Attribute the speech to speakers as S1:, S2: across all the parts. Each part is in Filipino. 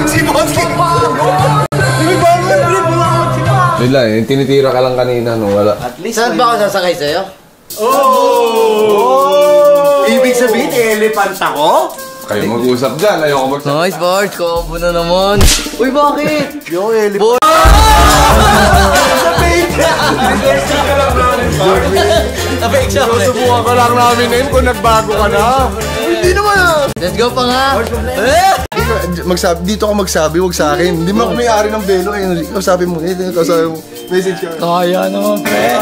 S1: Si Boski!
S2: Yun lang, yung tinitira ka lang kanina nung wala.
S3: Saan ba ako sasakay sa'yo?
S1: Ibig sabihin, elephant ako?
S2: Kayo mag-usap dyan, ayoko mag-usap.
S3: Nice, Bart. Kombo na naman. Uy, bakit?
S1: Yung elephant.
S3: Napake siya.
S1: Susubukan ka lang namin ngayon kung nagbago ka na. Hindi naman ah.
S3: Let's go pa nga.
S1: Dito ka magsabi, huwag sa akin. Hindi mo ako may-ari ng Belo. Kausapin mo. Kausapin mo. Message ka.
S3: Kaya naman, pre.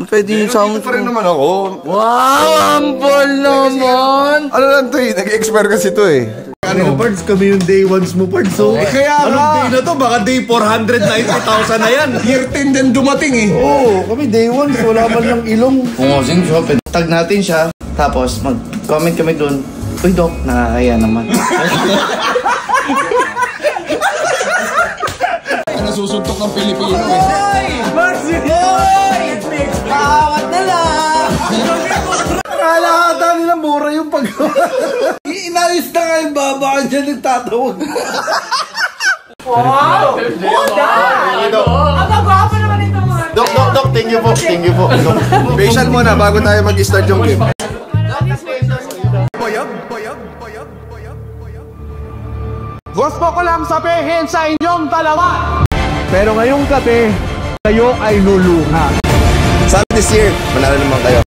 S1: Pwede yung sound pa rin naman ako.
S3: Wow, humble naman.
S1: Ano lang to eh, nag-expire kasi to eh.
S4: Ano, Pards, kami yung day ones mo, Pards. So,
S1: Kaya
S4: anong day na to? Baka day 490,000 na yan.
S1: Year 10 din dumating eh.
S4: Oo, kami day ones. Wala man lang ilong. Pumosing shop. Tag natin siya. Tapos, mag-comment kami dun. Uy, Doc, nakakaya naman.
S1: Nasusuntok ng Pilipino eh.
S3: Awat na lang.
S4: Akala ka dami ng mura yung paggawa. Inayos na nga yung baba dyan nagtatawag.
S5: Wow! Ang gwapo naman ito mga.
S1: Doc, thank you po. Thank you po. Facial muna bago tayo mag-start yung game.
S6: Gusto ko lang sabihin sa inyong dalawa. Pero ngayong gabi, kayo ay luluha.
S1: Sana this year, manalo naman kayo.